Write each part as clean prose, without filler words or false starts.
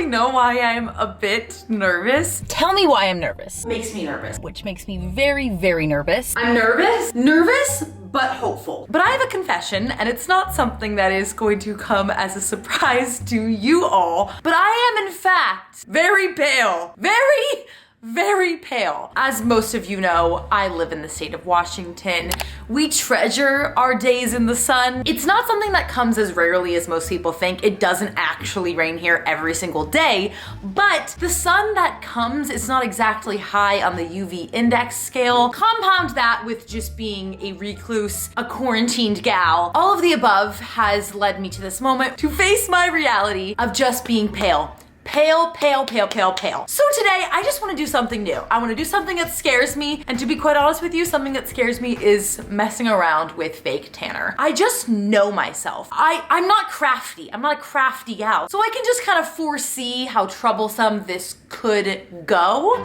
actually know why I'm a bit nervous. Tell me why I'm nervous. Makes me nervous. Which makes me very, very nervous. I'm nervous. Nervous, but hopeful. But I have a confession, and it's not something that is going to come as a surprise to you all, but I am in fact very pale. Very pale. As most of you know, I live in the state of Washington. We treasure our days in the sun. It's not something that comes as rarely as most people think. It doesn't actually rain here every single day, but the sun that comes is not exactly high on the UV index scale. Compound that with just being a recluse, a quarantined gal. All of the above has led me to this moment to face my reality of just being pale. Pale. So today, I just wanna do something new. I wanna do something that scares me, and to be quite honest with you, something that scares me is messing around with fake tanner. I just know myself. I'm not crafty. I'm not a crafty gal. So I can just kind of foresee how troublesome this could go.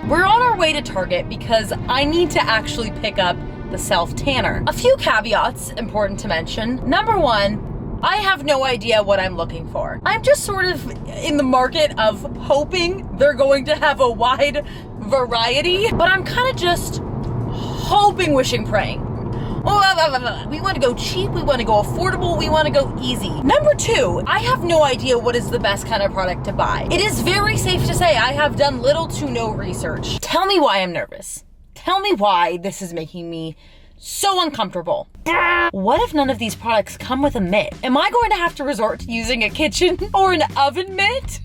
We're on our way to Target because I need to actually pick up the self tanner. A few caveats important to mention. Number one, I have no idea what I'm looking for. I'm just sort of in the market of hoping they're going to have a wide variety, but I'm kind of just hoping, wishing, praying. We want to go cheap, we want to go affordable, we want to go easy. Number two, I have no idea what is the best kind of product to buy. It is very safe to say I have done little to no research. Tell me why I'm nervous. Tell me why this is making me so uncomfortable. What if none of these products come with a mitt? Am I going to have to resort to using a kitchen or an oven mitt?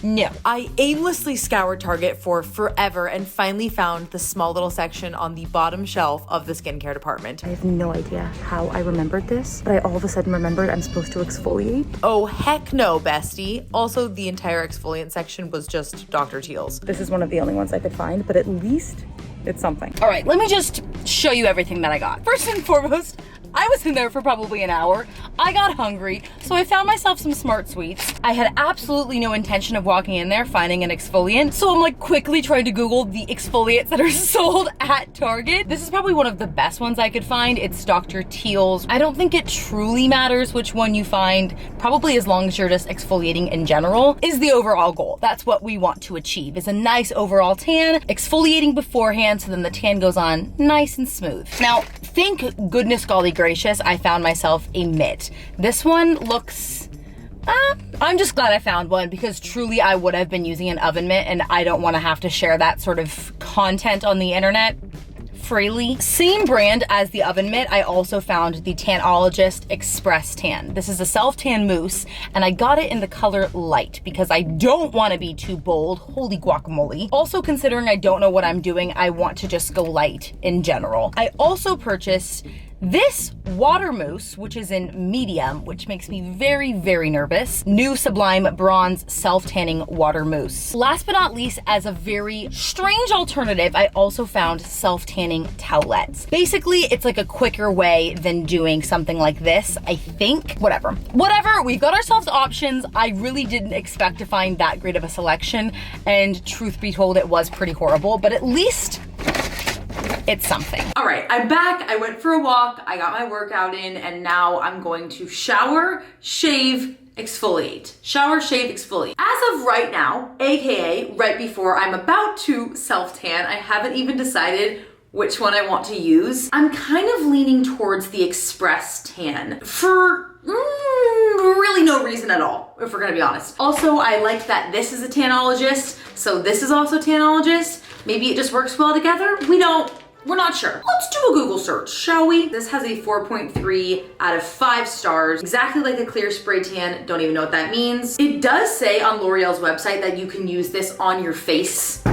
No. I aimlessly scoured Target for forever and finally found the small little section on the bottom shelf of the skincare department. I have no idea how I remembered this, but I all of a sudden remembered I'm supposed to exfoliate. Oh, heck no, bestie. Also, the entire exfoliant section was just Dr. Teal's. This is one of the only ones I could find, but at least it's something. All right, let me just show you everything that I got. First and foremost, I was in there for probably an hour. I got hungry, so I found myself some Smart Sweets. I had absolutely no intention of walking in there finding an exfoliant, so I'm like quickly trying to Google the exfoliates that are sold at Target. This is probably one of the best ones I could find. It's Dr. Teal's. I don't think it truly matters which one you find, probably as long as you're just exfoliating in general, is the overall goal. That's what we want to achieve, is a nice overall tan, exfoliating beforehand so then the tan goes on nice and smooth. Now, thank goodness golly gracious, I found myself a mitt. This one looks, I'm just glad I found one because truly I would have been using an oven mitt and I don't want to have to share that sort of content on the internet freely. Same brand as the oven mitt, I also found the Tannologist Express Tan. This is a self-tan mousse and I got it in the color light because I don't want to be too bold. Holy guacamole. Also, considering I don't know what I'm doing, I want to just go light in general. I also purchased this water mousse, which is in medium, which makes me very, very nervous. New Sublime Bronze Self-Tanning Water Mousse. Last but not least, as a very strange alternative, I also found self-tanning towelettes. Basically, it's like a quicker way than doing something like this, I think. Whatever, we've got ourselves options. I really didn't expect to find that great of a selection, and truth be told, it was pretty horrible, but at least it's something. All right, I'm back. I went for a walk, I got my workout in, and now I'm going to shower, shave, exfoliate. Shower, shave, exfoliate. As of right now, AKA right before I'm about to self-tan, I haven't even decided which one I want to use. I'm kind of leaning towards the Express Tan for really no reason at all, if we're gonna be honest. Also, I like that this is a Tannologist, so this is also Tannologist. Maybe it just works well together. We're not sure. Let's do a Google search, shall we? This has a 4.3 out of 5 stars, exactly like a clear spray tan. Don't even know what that means. It does say on L'Oreal's website that you can use this on your face.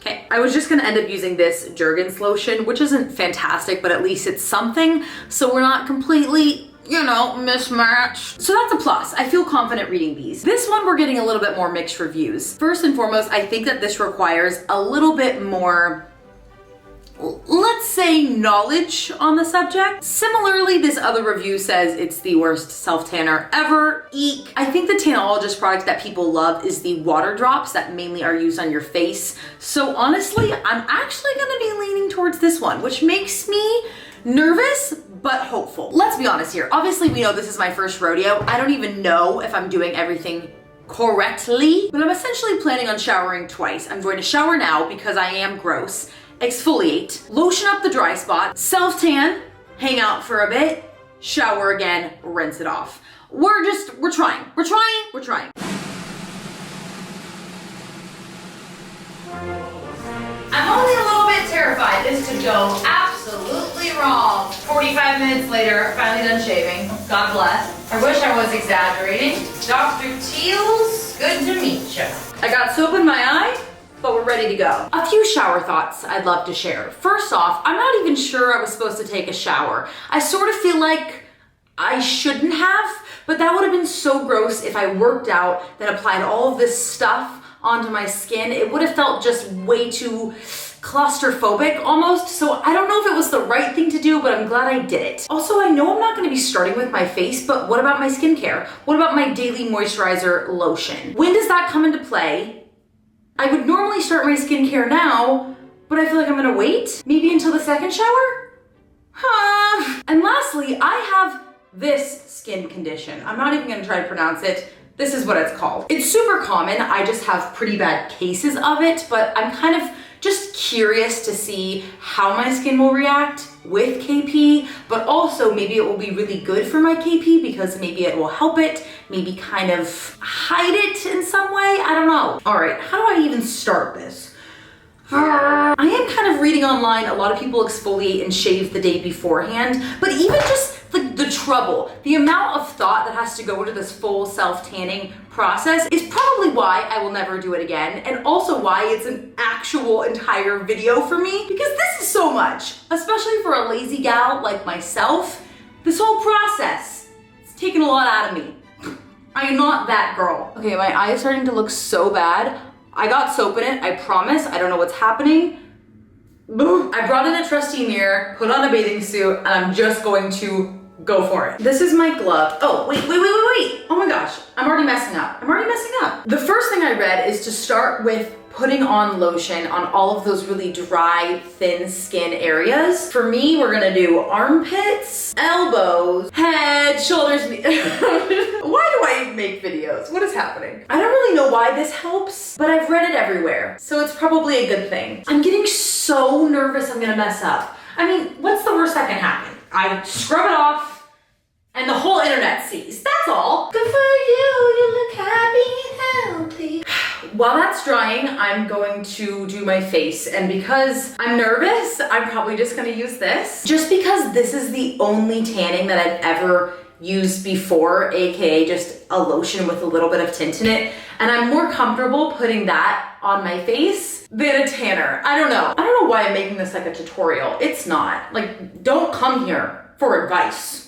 Okay, I was just gonna end up using this Jergens lotion, which isn't fantastic, but at least it's something, so we're not completely, mismatched. So that's a plus. I feel confident reading these. This one, we're getting a little bit more mixed reviews. First and foremost, I think that this requires a little bit more, let's say, knowledge on the subject. Similarly, this other review says it's the worst self-tanner ever. Eek. I think the Tannologist product that people love is the water drops that mainly are used on your face. So honestly, I'm actually gonna be leaning towards this one, which makes me nervous, but hopeful. Let's be honest here. Obviously, we know this is my first rodeo. I don't even know if I'm doing everything correctly, but I'm essentially planning on showering twice. I'm going to shower now because I am gross, exfoliate, lotion up the dry spot, self-tan, hang out for a bit, shower again, rinse it off. We're trying. I'm only a little bit terrified this could go absolutely wrong. 45 minutes later, finally done shaving. God bless. I wish I was exaggerating. Dr. Teals, good to meet you. I got soap in my eye, but we're ready to go. A few shower thoughts I'd love to share. First off, I'm not even sure I was supposed to take a shower. I sort of feel like I shouldn't have, but that would have been so gross if I worked out, then applied all of this stuff onto my skin. It would have felt just way too claustrophobic almost. So I don't know if it was the right thing to do, but I'm glad I did it. Also, I know I'm not gonna be starting with my face, but what about my skincare? What about my daily moisturizer lotion? When does that come into play? I would normally start my skincare now, but I feel like I'm gonna wait maybe until the second shower? And lastly, I have this skin condition. I'm not even gonna try to pronounce it. This is what it's called. It's super common. I just have pretty bad cases of it, but I'm kind of just curious to see how my skin will react with KP, but also maybe it will be really good for my KP because maybe it will help it, maybe kind of hide it in some way. I don't know. All right, how do I even start this? I am kind of reading online, a lot of people exfoliate and shave the day beforehand, but even just the trouble, the amount of thought that has to go into this full self-tanning process is probably why I will never do it again, and also why it's an actual entire video for me, because this is so much, especially for a lazy gal like myself. This whole process, it's taken a lot out of me. I am not that girl. Okay, my eye is starting to look so bad. I got soap in it, I promise. I don't know what's happening. I brought in a trusty mirror, put on a bathing suit, and I'm just going to go for it. This is my glove. Oh, wait. Oh my gosh, I'm already messing up. The first thing I read is to start with putting on lotion on all of those really dry, thin skin areas. For me, we're gonna do armpits, elbows, head, shoulders, Why do I make videos? What is happening? I don't really know why this helps, but I've read it everywhere, so it's probably a good thing. I'm getting so nervous I'm gonna mess up. I mean, what's the worst that can happen? I scrub it off, and the whole internet sees. That's all. Good for you look happy and healthy. While that's drying, I'm going to do my face, and because I'm nervous, I'm probably just gonna use this. Just because this is the only tanning that I've ever used before, aka just a lotion with a little bit of tint in it, and I'm more comfortable putting that on my face than a tanner. I don't know why I'm making this like a tutorial. It's not. Like, don't come here for advice.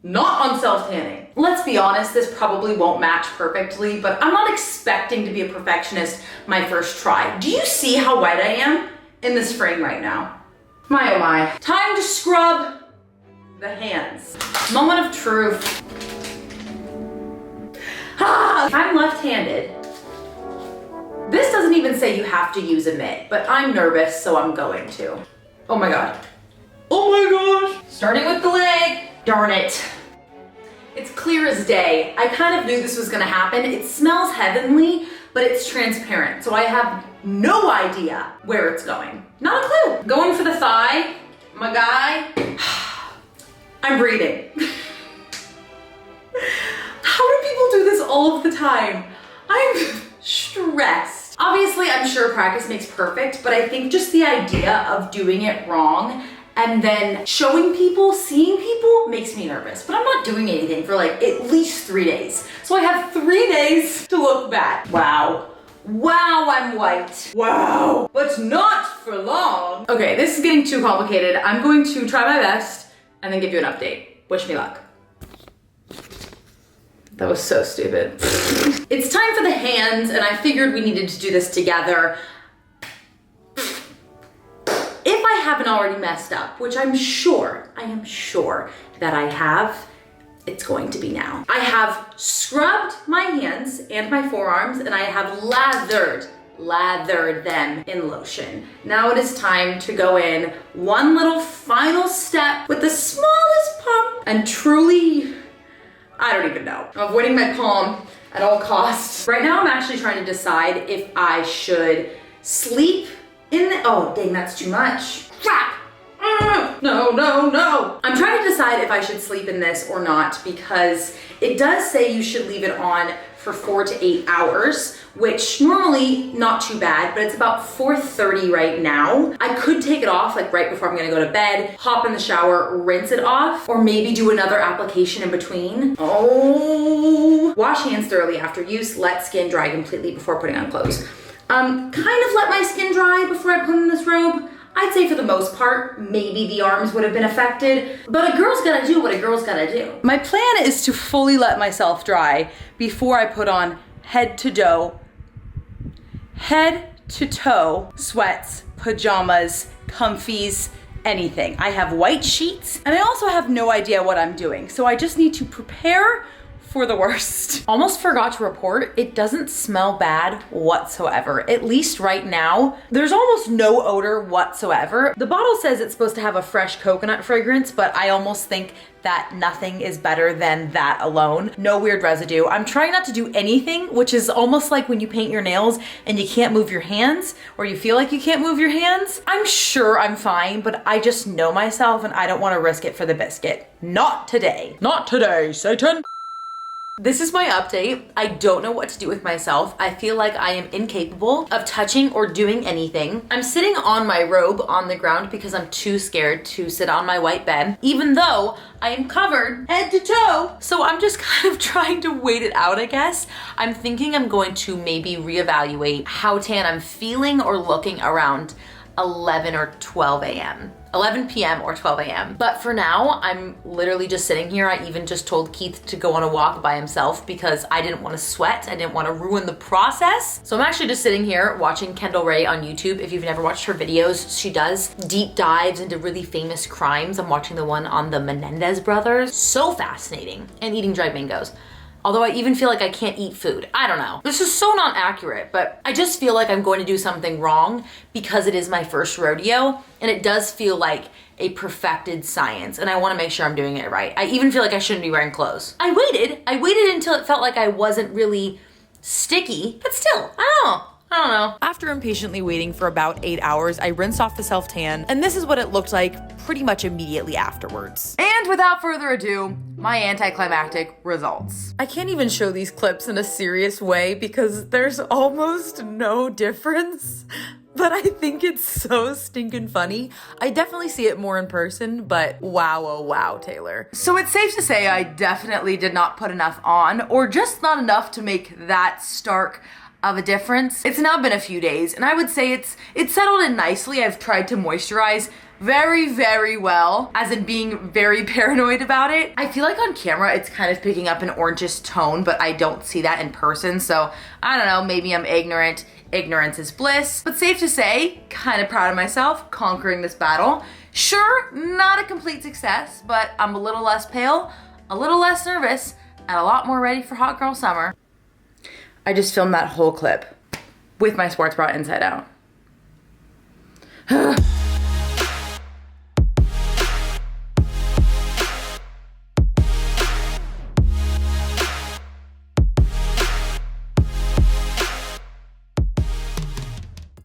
Not on self-tanning. Let's be honest, this probably won't match perfectly, but I'm not expecting to be a perfectionist my first try. Do you see how white I am in this frame right now? My oh my. Time to scrub the hands. Moment of truth. I'm left-handed. This doesn't even say you have to use a mitt, but I'm nervous, so I'm going to. Oh my God. Oh my gosh. Starting with the leg. Darn it. It's clear as day. I kind of knew this was gonna happen. It smells heavenly, but it's transparent, so I have no idea where it's going. Not a clue. Going for the thigh, my guy. I'm breathing. How do people do this all of the time? I'm stressed. Obviously, I'm sure practice makes perfect, but I think just the idea of doing it wrong and then showing people, seeing people makes me nervous. But I'm not doing anything for like at least 3 days. So I have 3 days to look back. Wow. Wow, I'm white. Wow. But not for long. Okay, this is getting too complicated. I'm going to try my best and then give you an update. Wish me luck. That was so stupid. It's time for the hands, and I figured we needed to do this together. If I haven't already messed up, which I am sure that I have, it's going to be now. I have scrubbed my hands and my forearms, and I have lathered lathered them in lotion. Now it is time to go in one little final step with the smallest pump and truly, I don't even know. I'm avoiding my palm at all costs. Right now I'm actually trying to decide if I should sleep in the, oh dang, that's too much. Crap! No, no, no. I'm trying to decide if I should sleep in this or not because it does say you should leave it on for 4 to 8 hours, which normally not too bad, but it's about 4:30 right now. I could take it off like right before I'm gonna go to bed, hop in the shower, rinse it off, or maybe do another application in between. Oh, wash hands thoroughly after use, let skin dry completely before putting on clothes. Kind of let my skin dry before I put in this robe. I'd say for the most part, maybe the arms would have been affected, but a girl's gotta do what a girl's gotta do. My plan is to fully let myself dry before I put on head to toe sweats, pajamas, comfies, anything. I have white sheets and I also have no idea what I'm doing. So I just need to prepare for the worst. Almost forgot to report, it doesn't smell bad whatsoever. At least right now, there's almost no odor whatsoever. The bottle says it's supposed to have a fresh coconut fragrance, but I almost think that nothing is better than that alone. No weird residue. I'm trying not to do anything, which is almost like when you paint your nails and you can't move your hands, or you feel like you can't move your hands. I'm sure I'm fine, but I just know myself and I don't want to risk it for the biscuit. Not today. Not today, Satan. This is my update. I don't know what to do with myself. I feel like I am incapable of touching or doing anything. I'm sitting on my robe on the ground because I'm too scared to sit on my white bed, even though I am covered head to toe. So I'm just kind of trying to wait it out, I guess. I'm thinking I'm going to maybe reevaluate how tan I'm feeling or looking around 11 or 12 a.m. 11 p.m. or 12 a.m. But for now, I'm literally just sitting here. I even just told Keith to go on a walk by himself because I didn't want to sweat. I didn't want to ruin the process. So I'm actually just sitting here watching Kendall Rae on YouTube. If you've never watched her videos, she does deep dives into really famous crimes. I'm watching the one on the Menendez brothers. So fascinating. And eating dried mangoes. Although I even feel like I can't eat food. I don't know. This is so not accurate, but I just feel like I'm going to do something wrong because it is my first rodeo and it does feel like a perfected science and I want to make sure I'm doing it right. I even feel like I shouldn't be wearing clothes. I waited until it felt like I wasn't really sticky, but still, I don't know. After impatiently waiting for about 8 hours, I rinsed off the self-tan, and this is what it looked like pretty much immediately afterwards. And without further ado, my anticlimactic results. I can't even show these clips in a serious way because there's almost no difference, but I think it's so stinking funny. I definitely see it more in person, but wow, oh wow, Taylor. So it's safe to say I definitely did not put enough on, or just not enough to make that stark of a difference. It's now been a few days and I would say it's settled in nicely. I've tried to moisturize very, very well, as in being very paranoid about it. I feel like on camera it's kind of picking up an orangish tone, but I don't see that in person, so I don't know, maybe I'm ignorant. Ignorance is bliss, but safe to say, kind of proud of myself conquering this battle. Sure, not a complete success, but I'm a little less pale, a little less nervous, and a lot more ready for hot girl summer. I just filmed that whole clip with my sports bra inside out.